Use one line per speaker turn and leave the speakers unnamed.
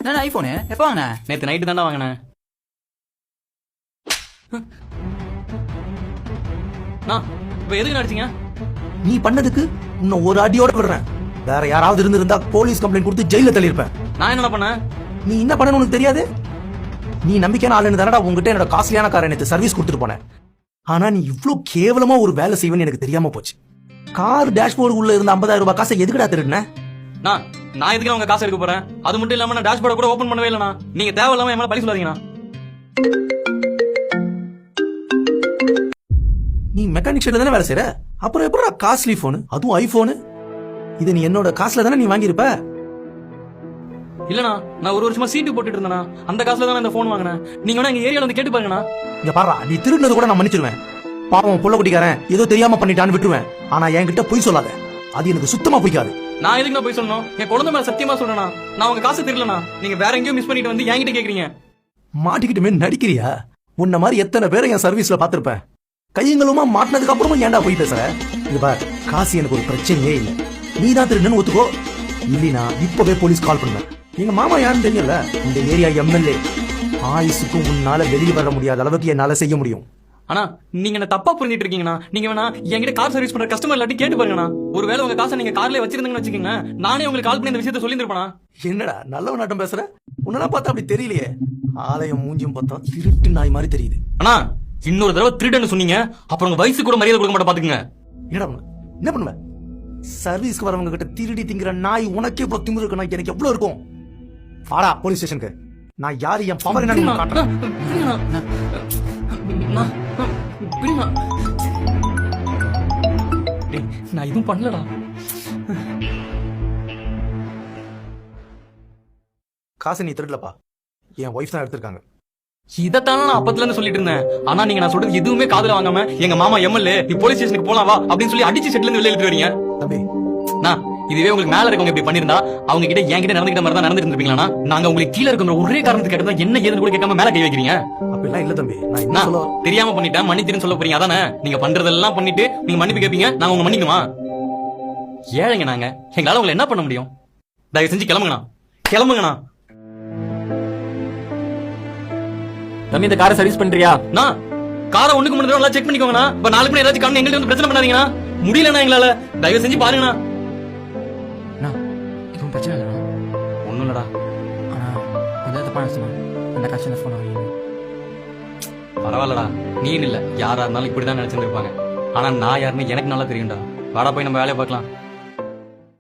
என்ன ஐபோனு எப்போ வாங்கின?
நேற்று நைட்டு தானே வாங்கினேன். இப்ப எதுக்கு நடிச்சீங்க?
நீ பண்ணதுக்கு இன்னும் ஒரு அடியோட விடுறேன். வேற யாராவது இருந்திருந்தா போலீஸ் கம்ப்ளைண்ட் கொடுத்து ஜெயில தள்ளியிருப்பேன்.
நான் என்ன பண்ணேன்?
நீ என்ன பண்ணனு உனக்கு தெரியாது. நீ நம்பிக்கையான ஆளுன்னு தானடா உங்ககிட்ட என்னோட காஸ்ட்லியான காரை நேற்று சர்வீஸ் கொடுத்துட்டு போனேன். ஆனா நீ இவ்ளோ கேவலமா ஒரு வேலை செய்வேன்னு எனக்கு தெரியாம போச்சு. கார் டேஷ்போர்டு உள்ள இருந்த 50,000 ரூபாய் காசை எதுக்குடா திருடுன?
நான் எதுக்கு உங்க காசு எடுக்க போறேன்? அது மட்டும் இல்லாம நான் டேஷ்போர்டை கூட ஓபன் பண்ணவே இல்லைண்ணா. நீங்க தேவையில்லாம என் மேல பழி சொல்லாதீங்கண்ணா.
நீ மெக்கானிக் ஷெட்ல தானே வேலை செய்யற, அப்புறம் எப்படா காஸ்ட்லி போனு, அதுவும் ஐபோனு? இது நீ என்னோட காசுல தானே நீ வாங்கியிருப்ப?
இல்லண்ணா, நான் ஒரு வருஷமா சீட்டு போட்டுட்டு இருந்தேனா, அந்த காசுல தானே இந்த போன் வாங்கினேன். நீங்க வேணா எங்க ஏரியால வந்து கேட்டு பாருங்கண்ணா.
இங்க பாரு, நீ திருடுனது கூட நான் மன்னிச்சிருவேன். பாவம் புள்ள குட்டிக்காரன் ஏதோ தெரியாம பண்ணிட்டான்னு விட்டுருவேன். ஆனா என்கிட்ட பொய் சொல்லாத, அது எனக்கு சுத்தமா பிடிக்காது.
நான் எதுக்கு போய் சொல்லணும்? என் குழந்தை மேல சத்தியமா சொல்றேனா, நான் உங்க காசு தெரியலண்ணா. நீங்க வேற எங்கேயோ மிஸ் பண்ணிட்டு வந்து என்கிட்ட கேக்குறீங்க.
மாட்டிக்கிட்டுமே நடிக்கிறியா? உன்ன மாதிரி எத்தனை பேரை என் சர்வீஸ்ல பாத்திருப்பேன். கையங்களுமா மாட்டினதுக்கு அப்புறமும் ஏன்டா போய் பேசுற? இங்க பார், காசு எனக்கு ஒரு பிரச்சனையே இல்லை. நீ தான் திருடுன்னு ஒத்துக்கோ, இல்லைனா இப்பவே போலீஸ் கால் பண்ணுவேன். எங்க மாமா யாருன்னு தெரியல, இந்த ஏரியா எம்எல்ஏ. ஆயுசுக்கும் உன்னால வெளியே வர முடியாத அளவுக்கு என்னால செய்ய முடியும்.
ஆனா நீங்க என்ன தப்பா புரிஞ்சிட்டு இருக்கீங்கண்ணா. நீங்க வேணா என்கிட்ட கார் சர்வீஸ் பண்ற கஸ்டமர் எல்லாத்தையும் கேட்டு பாருங்கண்ணா. ஒருவேளை உங்க காசை நீங்க கார்ல வச்சிருந்தீங்கன்னு வச்சுக்கோங்க, நானே உங்களுக்கு கால் பண்ணி இந்த விஷயத்த சொல்லியிருப்பேனா?
என்னடா நல்ல நாட்டம் பேசுற? உன்னெல்லாம் பார்த்தா அப்படி தெரியலையே. ஆலயம் மூஞ்சும் பார்த்தா திருட்டு நாய் மாதிரி தெரியுது.
அண்ணா, இன்னொரு தடவை திருடன்னு சொன்னீங்க, அப்புறம் உங்க வயசு கூட மரியாதை கொடுக்க மாட்டேன் பாத்துக்குங்க.
என்ன பண்ணுவ? சர்வீஸ்க்கு வரவங்க கிட்ட திருடி திங்கிற நாய் உனக்கே இவ்வளவு திமிரு இருக்கு. நாய்க்கு எனக்கு எவ்வளவு இருக்கும்? வாடா போலீஸ் ஸ்டேஷனுக்கு. நான் யாரு, என் பவர் என்னன்னு காட்டுறேன்.
நான் எதுவும் பண்ணலடா.
காசு நீ திருடலப்பா, என் ஒய்ஃப் தான் எடுத்திருக்காங்க.
இதத்தான நான் அப்பத்துல இருந்து சொல்லிட்டு இருந்தேன். ஆனா நீங்க நான் சொல்றது எதுவுமே காதுல வாங்காம எங்க மாமா எம்எல்ஏ நீ போலீஸ் ஸ்டேஷனுக்கு போலாம் வா அப்படின்னு சொல்லி அடிச்சு செட்ல இருந்து வெளியே எடுத்து வரீங்க.
தம்பி,
நான் இதுவே உங்களுக்கு மேல இருக்கவங்க இப்படி பண்ணிருந்தா அவங்க கிட்ட என்கிட்ட நடந்துக்கிட்ட மாதிரி தான் நடந்துட்டு இருப்பீங்களா? நாங்க உங்களுக்கு கீழே இருக்கிற ஒரே காரணத்துக்கு கேட்டா என்ன ஏதுன்னு கூட கேட்காம மேல கை வைக்கிறீங்க.
அப்படிலாம் இல்ல தம்பி, நான் என்ன சொல்ல
தெரியாம பண்ணிட்டேன், மன்னிச்சிருன்னு சொல்ல போறீங்க அதானே? நீங்க பண்றதெல்லாம் பண்ணிட்டு நீங்க மன்னிப்பு கேட்பீங்க, நாங்க உங்க மன்னிக்குமா? ஏழைங்க நாங்க, எங்களால உங்களை என்ன பண்ண முடியும்? தயவு செஞ்சு கிளம்புங்கண்ணா, கிளம்புங்கண்ணா.
தம்பி, இந்த காரை சர்வீஸ் பண்றியா?
நான் காரை ஒண்ணுக்கு முன்னாடி நல்லா செக் பண்ணிக்கோங்கண்ணா. இப்ப நாளைக்கு மணி ஏதாச்சும் காரணம் எங்களுக்கு வந்து பிரச்சனை பண்ணாதீங்கண்ணா. முடியலண்ணா எங்களால, தயவு செஞ்சு பாருங்கண்ணா.
இதுவும் பிரச்சனை இல்லைண்ணா.
ஒண்ணும் இல்லடா.
ஆனா கொஞ்சம் தப்பா நினைச்சுனா அந்த காசு போன் வாங்கி.
பரவாயில்லடா, நீ இல்ல யாரா இருந்தாலும் இப்படிதான் நினைச்சிருப்பாங்க. ஆனா நான் யாருன்னு எனக்கு நல்லா தெரியும்டா. வாடா போய் நம்ம வேலையை பார்க்கலாம்.